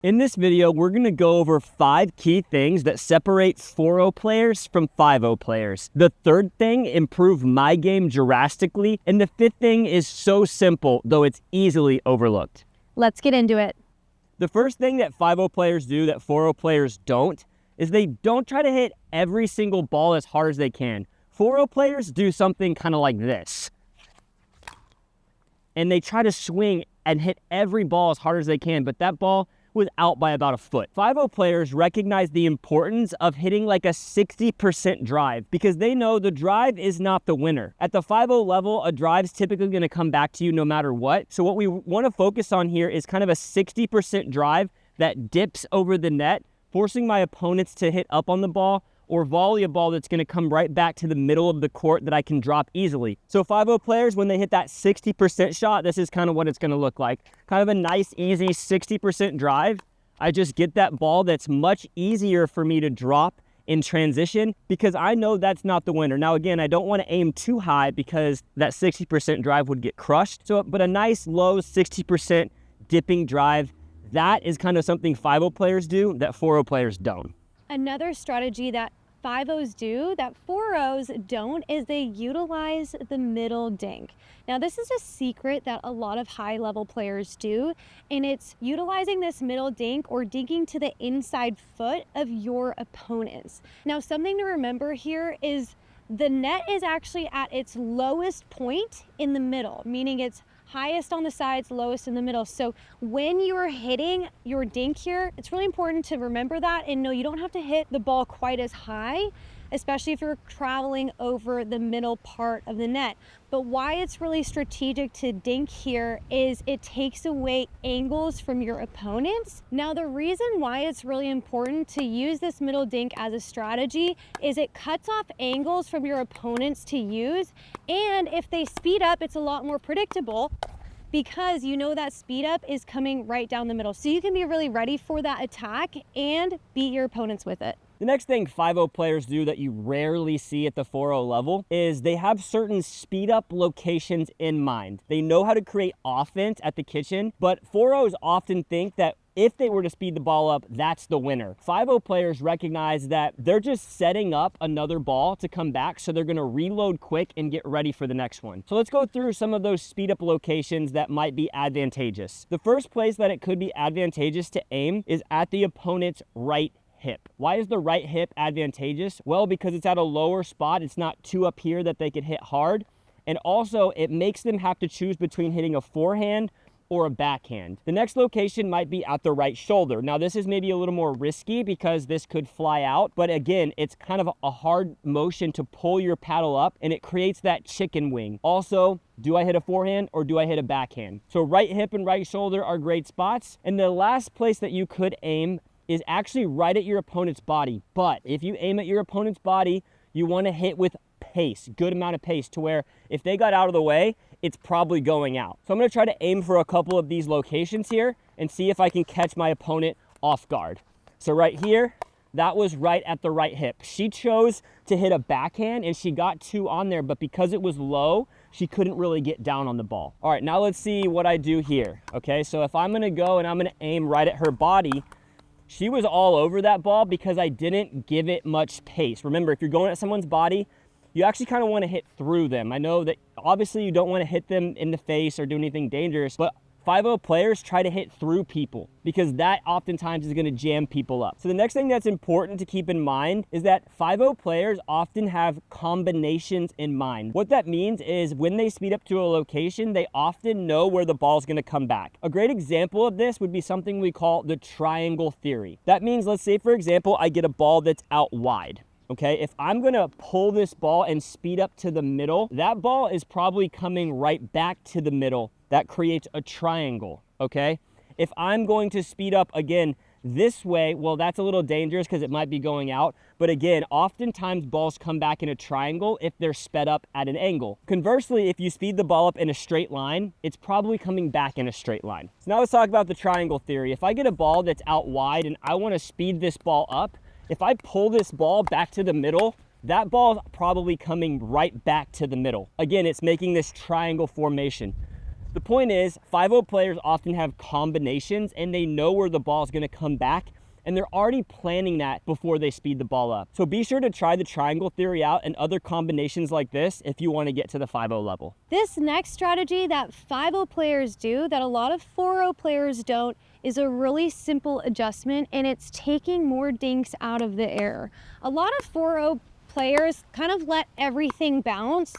In this video, we're going to go over 5 key things that separate 4.0 players from 5.0 players. The third thing, improve my game drastically. And the fifth thing is so simple, though it's easily overlooked. Let's get into it. The first thing that 5.0 players do that 4.0 players don't is they don't try to hit every single ball as hard as they can. 4.0 players do something kind of like this. And they try to swing and hit every ball as hard as they can, but that ball was out by about a foot. 5.0 players recognize the importance of hitting like a 60% drive because they know the drive is not the winner. At the 5.0 level, a drive's typically going to come back to you no matter what. So what we want to focus on here is kind of a 60% drive that dips over the net, forcing my opponents to hit up on the ball or volley a ball that's going to come right back to the middle of the court that I can drop easily. So 5.0 players, when they hit that 60% shot, this is kind of what it's going to look like. Kind of a nice, easy 60% drive. I just get that ball that's much easier for me to drop in transition because I know that's not the winner. Now, again, I don't want to aim too high because that 60% drive would get crushed. But a nice, low 60% dipping drive, that is kind of something 5.0 players do that 4.0 players don't. Another strategy that 5.0s do that 4.0s don't is they utilize the middle dink. Now this is a secret that a lot of high level players do, and it's utilizing this middle dink or dinking to the inside foot of your opponents. Now something to remember here is the net is actually at its lowest point in the middle, meaning it's highest on the sides, lowest in the middle. So when you're hitting your dink here, it's really important to remember that and know you don't have to hit the ball quite as high, especially if you're traveling over the middle part of the net. But why it's really strategic to dink here is it takes away angles from your opponents. Now, the reason why it's really important to use this middle dink as a strategy is it cuts off angles from your opponents to use. And if they speed up, it's a lot more predictable because you know that speed up is coming right down the middle. So you can be really ready for that attack and beat your opponents with it. The next thing 5.0 players do that you rarely see at the 4.0 level is they have certain speed up locations in mind. They know how to create offense at the kitchen, but 4.0s often think that if they were to speed the ball up, that's the winner. 5.0 players recognize that they're just setting up another ball to come back, so they're gonna reload quick and get ready for the next one. So let's go through some of those speed up locations that might be advantageous. The first place that it could be advantageous to aim is at the opponent's right hip. Why is the right hip advantageous? Well, because it's at a lower spot. It's not too up here that they could hit hard. And also it makes them have to choose between hitting a forehand or a backhand. The next location might be at the right shoulder. Now this is maybe a little more risky because this could fly out, but again, it's kind of a hard motion to pull your paddle up and it creates that chicken wing. Also, do I hit a forehand or do I hit a backhand? So right hip and right shoulder are great spots. And the last place that you could aim is actually right at your opponent's body. But if you aim at your opponent's body, you want to hit with pace, good amount of pace, to where if they got out of the way, it's probably going out. So I'm going to try to aim for a couple of these locations here and see if I can catch my opponent off guard. So right here, that was right at the right hip. She chose to hit a backhand and she got 2 on there, but because it was low, she couldn't really get down on the ball. All right, now let's see what I do here. Okay, so if I'm going to go and I'm going to aim right at her body, she was all over that ball because I didn't give it much pace. Remember, if you're going at someone's body, you actually kind of want to hit through them. I know that obviously you don't want to hit them in the face or do anything dangerous, but 5.0 players try to hit through people because that oftentimes is going to jam people up. So the next thing that's important to keep in mind is that 5.0 players often have combinations in mind. What that means is when they speed up to a location, they often know where the ball is going to come back. A great example of this would be something we call the triangle theory. That means, let's say for example, I get a ball that's out wide. Okay, if I'm gonna pull this ball and speed up to the middle, that ball is probably coming right back to the middle. That creates a triangle, okay? If I'm going to speed up again this way, well, that's a little dangerous because it might be going out. But again, oftentimes balls come back in a triangle if they're sped up at an angle. Conversely, if you speed the ball up in a straight line, it's probably coming back in a straight line. So now let's talk about the triangle theory. If I get a ball that's out wide and I wanna speed this ball up, if I pull this ball back to the middle, that ball is probably coming right back to the middle. Again, it's making this triangle formation. The point is, 5.0 players often have combinations and they know where the ball is going to come back, and they're already planning that before they speed the ball up. So be sure to try the triangle theory out and other combinations like this if you want to get to the 5.0 level. This next strategy that 5.0 players do that a lot of 4.0 players don't is a really simple adjustment, and it's taking more dinks out of the air. A lot of 4.0 players kind of let everything bounce,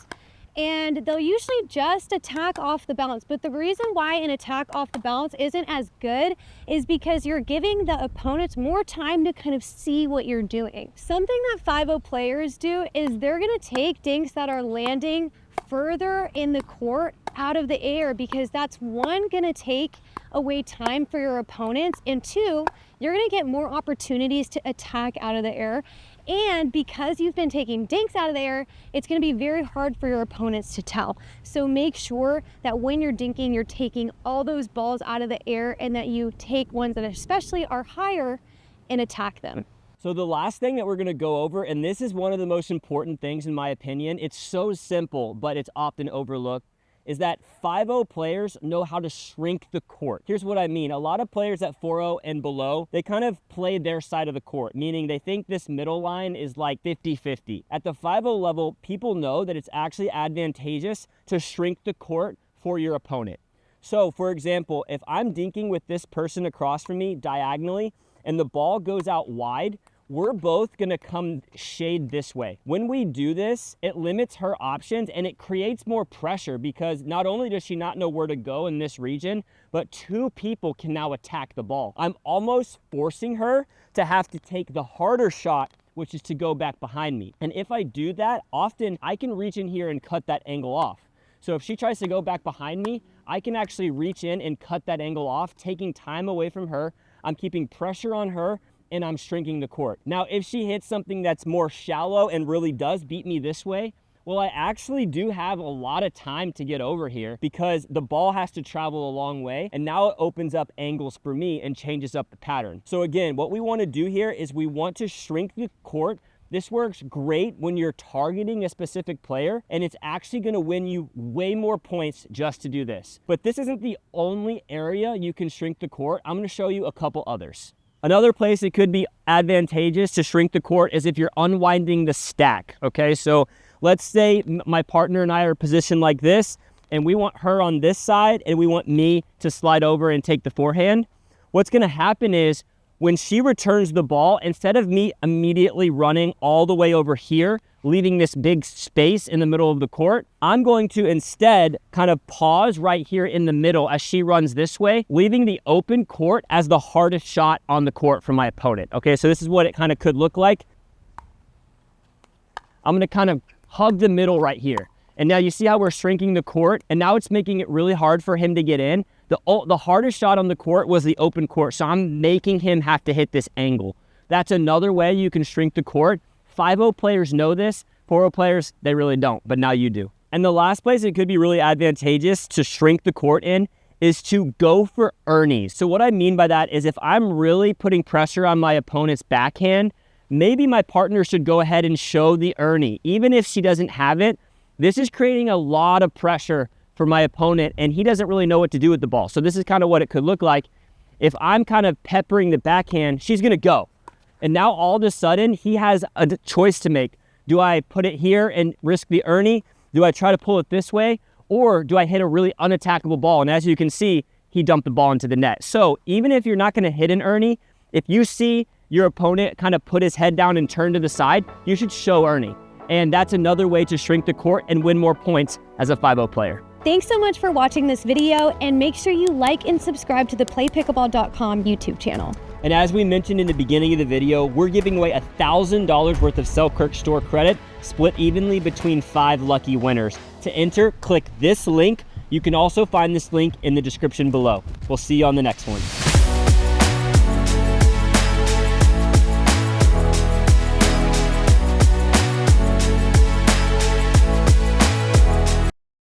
and they'll usually just attack off the bounce. But the reason why an attack off the bounce isn't as good is because you're giving the opponents more time to kind of see what you're doing. Something that 5.0 players do is they're gonna take dinks that are landing further in the court out of the air, because that's one, gonna take away time for your opponents, and two, you're gonna get more opportunities to attack out of the air. And because you've been taking dinks out of the air, it's going to be very hard for your opponents to tell. So make sure that when you're dinking, you're taking all those balls out of the air, and that you take ones that especially are higher and attack them. So the last thing that we're going to go over, and this is one of the most important things in my opinion, it's so simple, but it's often overlooked, is that 5.0 players know how to shrink the court. Here's what I mean. A lot of players at 4.0 and below, they kind of play their side of the court, meaning they think this middle line is like 50-50. At the 5.0 level, people know that it's actually advantageous to shrink the court for your opponent. So for example, if I'm dinking with this person across from me diagonally and the ball goes out wide, we're both gonna come shade this way. When we do this, it limits her options and it creates more pressure, because not only does she not know where to go in this region, but two people can now attack the ball. I'm almost forcing her to have to take the harder shot, which is to go back behind me. And if I do that, often I can reach in here and cut that angle off. So if she tries to go back behind me, I can actually reach in and cut that angle off, taking time away from her. I'm keeping pressure on her, and I'm shrinking the court. Now, if she hits something that's more shallow and really does beat me this way, well, I actually do have a lot of time to get over here, because the ball has to travel a long way, and now it opens up angles for me and changes up the pattern. So again, what we want to do here is we want to shrink the court. This works great when you're targeting a specific player, and it's actually going to win you way more points just to do this. But this isn't the only area you can shrink the court. I'm going to show you a couple others. Another place it could be advantageous to shrink the court is if you're unwinding the stack, okay? So let's say my partner and I are positioned like this, and we want her on this side, and we want me to slide over and take the forehand. What's gonna happen is when she returns the ball, instead of me immediately running all the way over here, leaving this big space in the middle of the court, I'm going to instead kind of pause right here in the middle as she runs this way, leaving the open court as the hardest shot on the court for my opponent. Okay, so this is what it kind of could look like. I'm gonna kind of hug the middle right here. And now you see how we're shrinking the court, and now it's making it really hard for him to get in. The hardest shot on the court was the open court, so I'm making him have to hit this angle. That's another way you can shrink the court. 5.0 players know this, 4.0 players, they really don't, but now you do. And the last place it could be really advantageous to shrink the court in is to go for ernies. So what I mean by that is if I'm really putting pressure on my opponent's backhand, maybe my partner should go ahead and show the ernie. Even if she doesn't have it, this is creating a lot of pressure for my opponent, and he doesn't really know what to do with the ball. So this is kind of what it could look like. If I'm kind of peppering the backhand, she's gonna go. And now all of a sudden, he has a choice to make. Do I put it here and risk the ernie? Do I try to pull it this way? Or do I hit a really unattackable ball? And as you can see, he dumped the ball into the net. So even if you're not gonna hit an ernie, if you see your opponent kind of put his head down and turn to the side, you should show ernie. And that's another way to shrink the court and win more points as a 5.0 player. Thanks so much for watching this video, and make sure you like and subscribe to the PlayPickleball.com YouTube channel. And as we mentioned in the beginning of the video, we're giving away $1,000 worth of Selkirk store credit, split evenly between 5 lucky winners. To enter, click this link. You can also find this link in the description below. We'll see you on the next one.